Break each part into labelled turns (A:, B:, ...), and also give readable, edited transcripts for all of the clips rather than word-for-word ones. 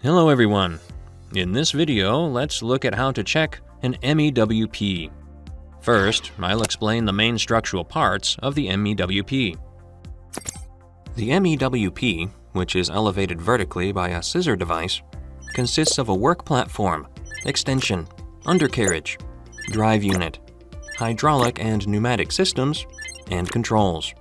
A: Hello everyone! In this video, let's look at how to check an MEWP. First, I'll explain the main structural parts of the MEWP. The MEWP, which is elevated vertically by a scissor device, consists of a work platform, extension, undercarriage, drive unit, hydraulic and pneumatic systems, and controls.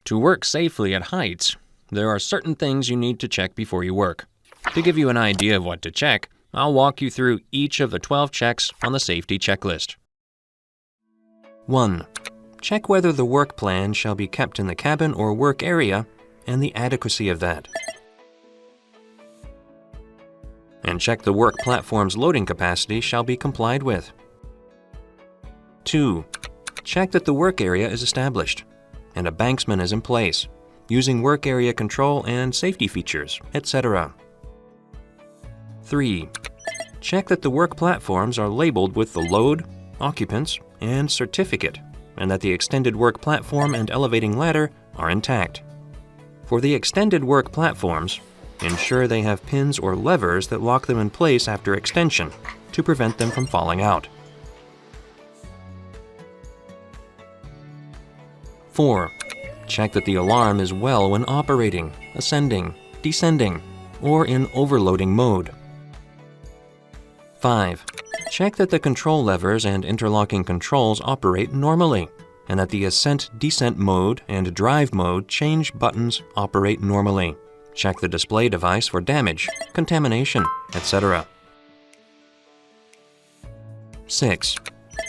A: To work safely at heights, there are certain things you need to check before you work. To give you an idea of what to check, I'll walk you through each of the 12 checks on the safety checklist. 1. Check whether the work plan shall be kept in the cabin or work area and the adequacy of that. And check the work platform's loading capacity shall be complied with. 2. Check that the work area is established and a banksman is in place, using work area control and safety features, etc. 3. Check that the work platforms are labeled with the load, occupants, and certificate, and that the extended work platform and elevating ladder are intact. For the extended work platforms, ensure they have pins or levers that lock them in place after extension to prevent them from falling out. 4. Check that the alarm is well when operating, ascending, descending, or in overloading mode. 5. Check that the control levers and interlocking controls operate normally, and that the ascent-descent mode and drive mode change buttons operate normally. Check the display device for damage, contamination, etc. 6.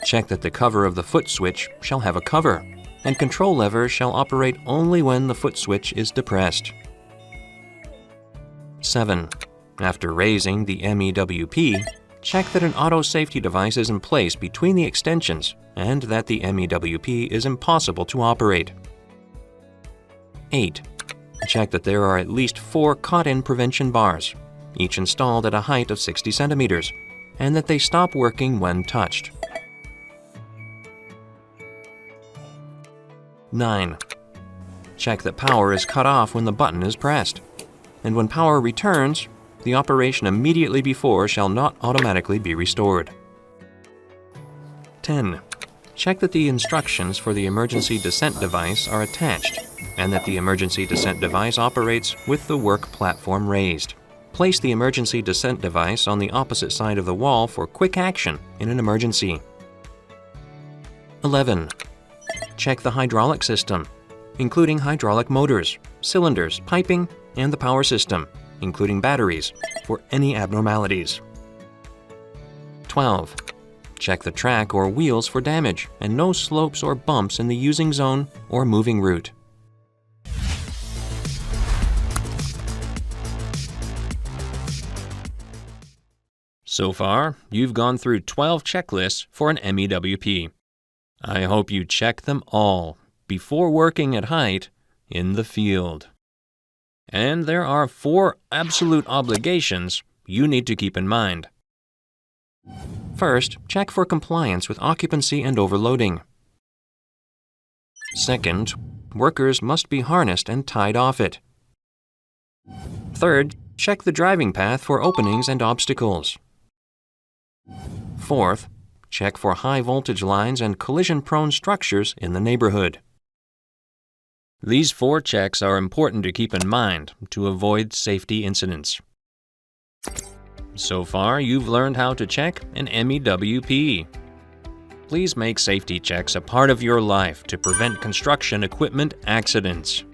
A: Check that the cover of the foot switch shall have a cover, and control levers shall operate only when the foot switch is depressed. 7. After raising the MEWP, check that an auto safety device is in place between the extensions and that the MEWP is impossible to operate. 8. Check that there are at least 4 caught-in prevention bars, each installed at a height of 60 centimeters, and that they stop working when touched. 9. Check that power is cut off when the button is pressed, and when power returns, the operation immediately before shall not automatically be restored. 10. Check that the instructions for the emergency descent device are attached, and that the emergency descent device operates with the work platform raised. Place the emergency descent device on the opposite side of the wall for quick action in an emergency. 11. Check the hydraulic system, including hydraulic motors, cylinders, piping, and the power system, including batteries, for any abnormalities. 12. Check the track or wheels for damage and no slopes or bumps in the using zone or moving route. So far, you've gone through 12 checklists for an MEWP. I hope you check them all before working at height in the field. And there are 4 absolute obligations you need to keep in mind. First, check for compliance with occupancy and overloading. Second, workers must be harnessed and tied off it. Third, check the driving path for openings and obstacles. Fourth, check for high voltage lines and collision-prone structures in the neighborhood. These 4 checks are important to keep in mind to avoid safety incidents. So far, you've learned how to check an MEWP. Please make safety checks a part of your life to prevent construction equipment accidents.